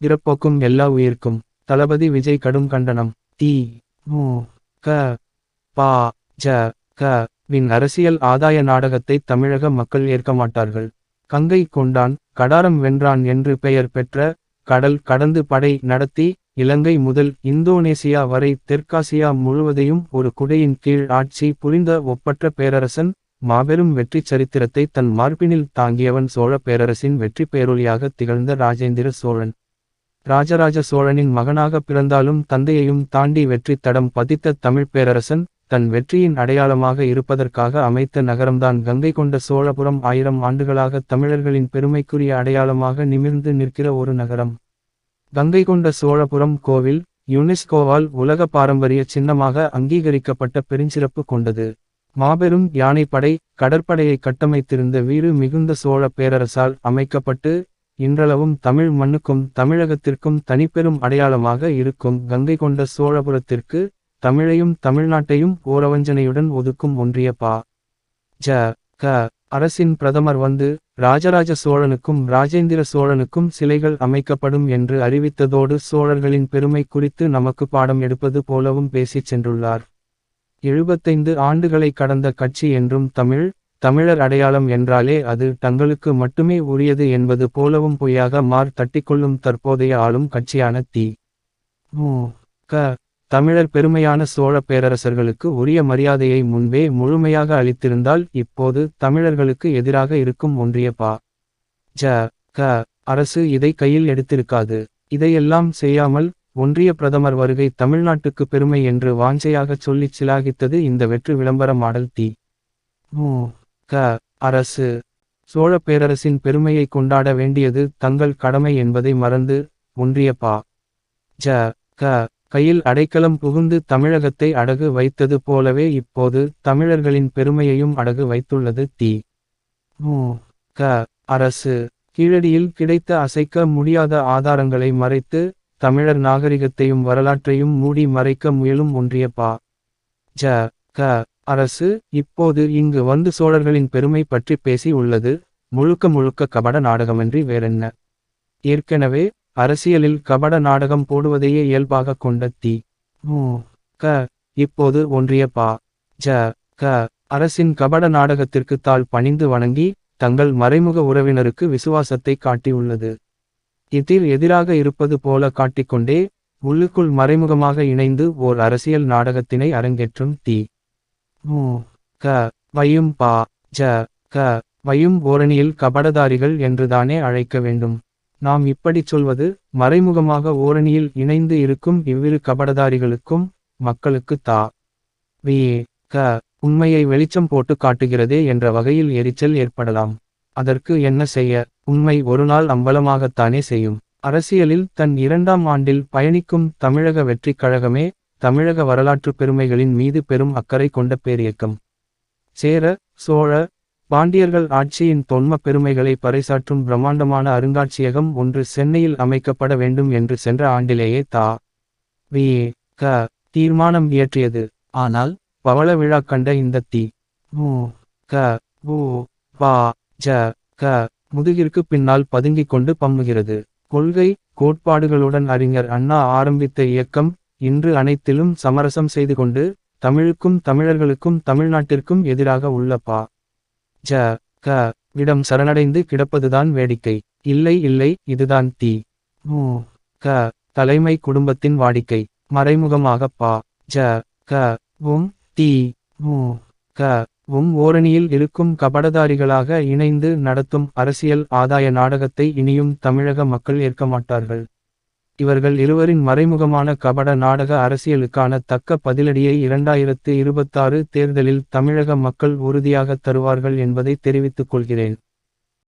இறப்போக்கும் எல்லா உயிர்க்கும் தளபதி விஜய் கடும் கண்டனம். தி. மு. க. பா. ஜ. க. வின் அரசியல் ஆதாய நாடகத்தை தமிழக மக்கள் ஏற்க மாட்டார்கள். கங்கை கொண்டான் கடாரம் வென்றான் என்று பெயர் பெற்ற, கடல் கடந்து படை நடத்தி, இலங்கை முதல் இந்தோனேசியா வரை தெற்காசியா முழுவதையும் ஒரு குடையின் கீழ் ஆட்சி புரிந்த ஒப்பற்ற பேரரசன், மாபெரும் வெற்றி சரித்திரத்தை தன் மார்பினில் தாங்கியவன் சோழ பேரரசின் வெற்றி பேரொளியாக திகழ்ந்த ராஜேந்திர சோழன். ராஜராஜ சோழனின் மகனாக பிறந்தாலும் தந்தையையும் தாண்டி வெற்றி தடம் பதித்த தமிழ் பேரரசன், தன் வெற்றியின் அடையாளமாக இருப்பதற்காக அமைத்த நகரம்தான் கங்கை கொண்ட சோழபுரம். 1000 ஆண்டுகளாக தமிழர்களின் பெருமைக்குரிய அடையாளமாக நிமிர்ந்து நிற்கிற ஒரு நகரம். கங்கை கொண்ட சோழபுரம் கோவில் யுனெஸ்கோவால் உலக பாரம்பரிய சின்னமாக அங்கீகரிக்கப்பட்ட பெருஞ்சிறப்பு கொண்டது. மாபெரும் யானைப்படை கடற்படையை கட்டமைத்திருந்த வீறு மிகுந்த சோழ பேரரசால் அமைக்கப்பட்டு, இன்றளவும் தமிழ் மண்ணுக்கும் தமிழகத்திற்கும் தனிப்பெரும் அடையாளமாக இருக்கும் கங்கை கொண்ட சோழபுரத்திற்கு, தமிழையும் தமிழ்நாட்டையும் ஓரவஞ்சனையுடன் ஒதுக்கும் ஒன்றிய பா. ஜ. க. அரசின் பிரதமர் வந்து, ராஜராஜ சோழனுக்கும் ராஜேந்திர சோழனுக்கும் சிலைகள் அமைக்கப்படும் என்று அறிவித்ததோடு சோழர்களின் பெருமை குறித்து நமக்கு பாடம் எடுப்பது போலவும் பேசிச் சென்றுள்ளார். 75 ஆண்டுகளை கடந்த கட்சி என்றும் தமிழர் அடையாளம் என்றாலே அது தங்களுக்கு மட்டுமே உரியது என்பது போலவும் பொய்யாக தட்டிக்கொள்ளும் தற்போதைய ஆளும் கட்சியான தி. மு. க. தமிழர் பெருமையான சோழ பேரரசர்களுக்கு உரிய மரியாதையை முன்பே முழுமையாக அளித்திருந்தால் இப்போது தமிழர்களுக்கு எதிராக இருக்கும் ஒன்றிய பா. ஜ. க. அரசு இதை கையில் எடுத்திருக்காது. இதையெல்லாம் செய்யாமல், ஒன்றிய பிரதமர் வருகை தமிழ்நாட்டுக்கு பெருமை என்று வாஞ்சையாகச் சொல்லிச் சிலாகித்தது இந்த வெற்று விளம்பர மாடல் தி. மு. க. அரசு. சோழ பேரரசின் பெருமையை கொண்டாட வேண்டியது தங்கள் கடமை என்பதை மறந்து, ஒன்றிய பா. ஜ. க. கையில் அடைக்கலம் புகுந்து தமிழகத்தை அடகு வைத்தது போலவே இப்போது தமிழர்களின் பெருமையையும் அடகு வைத்துள்ளது தி. மு. க. அரசு. கீழடியில் கிடைத்த அசைக்க முடியாத ஆதாரங்களை மறைத்து, தமிழர் நாகரிகத்தையும் வரலாற்றையும் மூடி மறைக்க முயலும் ஒன்றிய பா. ஜ. க. அரசு இப்போது இங்கு வந்து சோழர்களின் பெருமை பற்றி பேசி உள்ளது முழுக்க முழுக்க கபட நாடகமன்றி வேறென்ன. ஏற்கனவே அரசியலில் கபட நாடகம் போடுவதையே இயல்பாக கொண்ட தி. மு. க. இப்போது ஒன்றிய பா. ஜ. க. அரசின் கபட நாடகத்திற்கு தாழ் பணிந்து வணங்கி, தங்கள் மறைமுக உறவினருக்கு விசுவாசத்தை காட்டியுள்ளது. எதிராக இருப்பது போல காட்டிக்கொண்டே, உள்ளுக்குள் மறைமுகமாக இணைந்து ஓர் அரசியல் நாடகத்தினை அரங்கேற்றும் தி. மு. க. வையும் பா. ஜ. க. வையும் ஓரணியில் கபடதாரிகள் என்றுதானே அழைக்க வேண்டும். நாம் இப்படிச் சொல்வது, மறைமுகமாக ஓரணியில் இணைந்து இருக்கும் இவ்விரு கபடதாரிகளுக்கும் மக்களுக்கு தா. வி. க. உண்மையை வெளிச்சம் போட்டு காட்டுகிறதே என்ற வகையில் எரிச்சல் ஏற்படலாம். அதற்கு என்ன செய்ய, உண்மை ஒருநாள் அம்பலமாகத்தானே செய்யும். அரசியலில் தன் 2ஆம் ஆண்டில் பயணிக்கும் தமிழக வெற்றிக் கழகமே, தமிழக வரலாற்று பெருமைகளின் மீது பெரும் அக்கறை கொண்ட பேரியக்கம். சேர, சோழ, பாண்டியர்கள் ஆட்சியின் தொன்ம பெருமைகளை பறைசாற்றும் பிரம்மாண்டமான அருங்காட்சியகம் ஒன்று சென்னையில் அமைக்கப்பட வேண்டும் என்று சென்ற ஆண்டிலேயே தா. வி. க. தீர்மானம் இயற்றியது. ஆனால், பவள விழா கண்ட இந்த தி. மு. க. உ. பா. ஜ. க. முதுகிற்கு பின்னால் பதுங்கிக் கொண்டு பம்முகிறது. கொள்கை கோட்பாடுகளுடன் அறிஞர் அண்ணா ஆரம்பித்த இயக்கம் இன்று அனைத்திலும் சமரசம் செய்து கொண்டு, தமிழுக்கும் தமிழர்களுக்கும் தமிழ்நாட்டிற்கும் எதிராக உள்ள பா. ஜ. க. விடம் சரணடைந்து கிடப்பதுதான் வேடிக்கை. இல்லை இதுதான் தி. மு. க. தலைமை குடும்பத்தின் வாடிக்கை. மறைமுகமாக பா. ஜ. க. வும் தி. மு. க. வும் ஓரணியில் இருக்கும் கபடதாரிகளாக இணைந்து நடத்தும் அரசியல் ஆதாய நாடகத்தை இனியும் தமிழக மக்கள் ஏற்க மாட்டார்கள். இவர்கள் இருவரின் மறைமுகமான கபட நாடக அரசியலுக்கான தக்க பதிலடியை 2026 தேர்தலில் தமிழக மக்கள் உறுதியாக தருவார்கள் என்பதை தெரிவித்துக் கொள்கிறேன்.